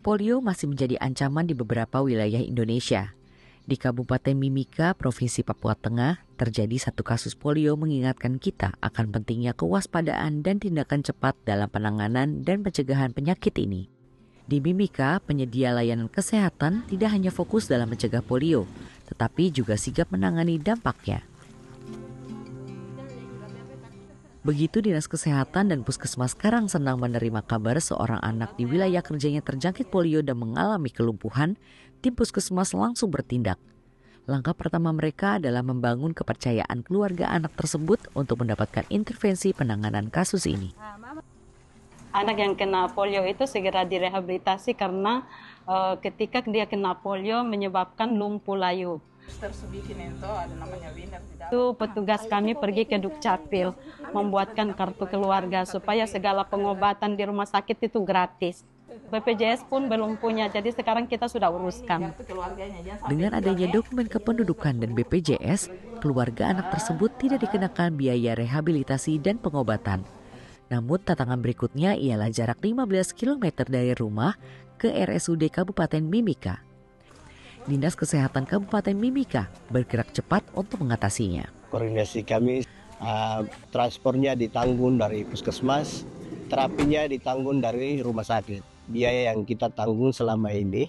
Polio masih menjadi ancaman di beberapa wilayah Indonesia. Di Kabupaten Mimika, Provinsi Papua Tengah, terjadi satu kasus polio mengingatkan kita akan pentingnya kewaspadaan dan tindakan cepat dalam penanganan dan pencegahan penyakit ini. Di Mimika, penyedia layanan kesehatan tidak hanya fokus dalam mencegah polio, tetapi juga sigap menangani dampaknya. Begitu Dinas Kesehatan dan Puskesmas Karang Senang menerima kabar seorang anak di wilayah kerjanya terjangkit polio dan mengalami kelumpuhan, tim Puskesmas langsung bertindak. Langkah pertama mereka adalah membangun kepercayaan keluarga anak tersebut untuk mendapatkan intervensi penanganan kasus ini. Anak yang kena polio itu segera direhabilitasi karena ketika dia kena polio menyebabkan lumpuh layu. Itu petugas kami pergi ke Dukcapil membuatkan kartu keluarga supaya segala pengobatan di rumah sakit itu gratis. BPJS pun belum punya, jadi sekarang kita sudah uruskan. Dengan adanya dokumen kependudukan dan BPJS, keluarga anak tersebut tidak dikenakan biaya rehabilitasi dan pengobatan. Namun tantangan berikutnya ialah jarak 15 km dari rumah ke RSUD Kabupaten Mimika. Dinas Kesehatan Kabupaten Mimika bergerak cepat untuk mengatasinya. Koordinasi kami, transportnya ditanggung dari puskesmas, terapinya ditanggung dari rumah sakit. Biaya yang kita tanggung selama ini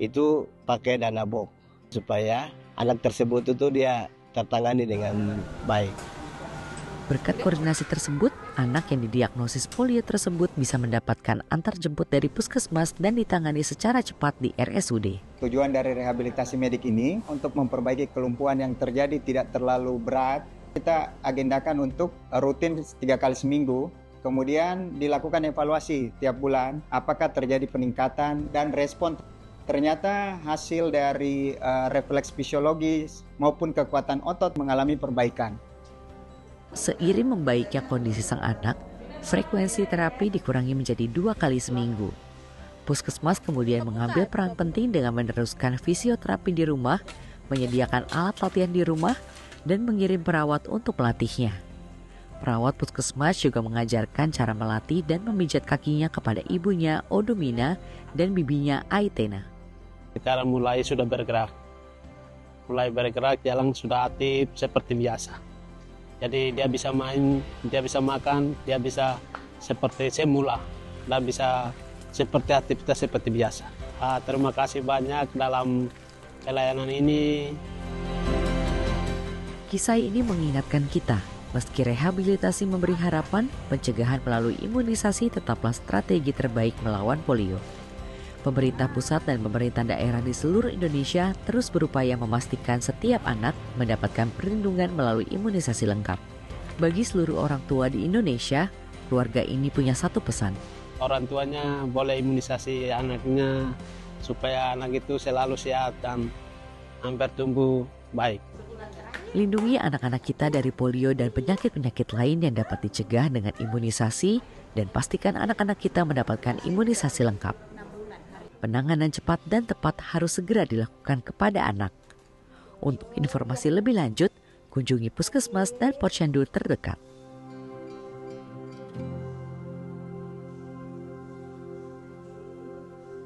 itu pakai dana BOK supaya anak tersebut itu dia tertangani dengan baik. Berkat koordinasi tersebut, anak yang didiagnosis polio tersebut bisa mendapatkan antarjemput dari puskesmas dan ditangani secara cepat di RSUD. Tujuan dari rehabilitasi medik ini untuk memperbaiki kelumpuhan yang terjadi tidak terlalu berat. Kita agendakan untuk rutin 3 kali seminggu, kemudian dilakukan evaluasi tiap bulan apakah terjadi peningkatan dan respon. Ternyata hasil dari refleks fisiologis maupun kekuatan otot mengalami perbaikan. Seiring membaiknya kondisi sang anak, frekuensi terapi dikurangi menjadi 2 kali seminggu. Puskesmas kemudian mengambil peran penting dengan meneruskan fisioterapi di rumah, menyediakan alat latihan di rumah, dan mengirim perawat untuk melatihnya. Perawat puskesmas juga mengajarkan cara melatih dan memijat kakinya kepada ibunya Odomina dan bibinya Aitena. Kita mulai sudah bergerak. Mulai bergerak, jalan sudah aktif seperti biasa. Jadi dia bisa main, dia bisa makan, dia bisa seperti semula, dan bisa seperti aktivitas seperti biasa. Terima kasih banyak dalam pelayanan ini. Kisah ini mengingatkan kita, meski rehabilitasi memberi harapan, pencegahan melalui imunisasi tetaplah strategi terbaik melawan polio. Pemerintah pusat dan pemerintah daerah di seluruh Indonesia terus berupaya memastikan setiap anak mendapatkan perlindungan melalui imunisasi lengkap. Bagi seluruh orang tua di Indonesia, keluarga ini punya satu pesan. Orang tuanya boleh imunisasi anaknya supaya anak itu selalu sehat dan bertumbuh baik. Lindungi anak-anak kita dari polio dan penyakit-penyakit lain yang dapat dicegah dengan imunisasi dan pastikan anak-anak kita mendapatkan imunisasi lengkap. Penanganan cepat dan tepat harus segera dilakukan kepada anak. Untuk informasi lebih lanjut, kunjungi puskesmas dan posyandu terdekat.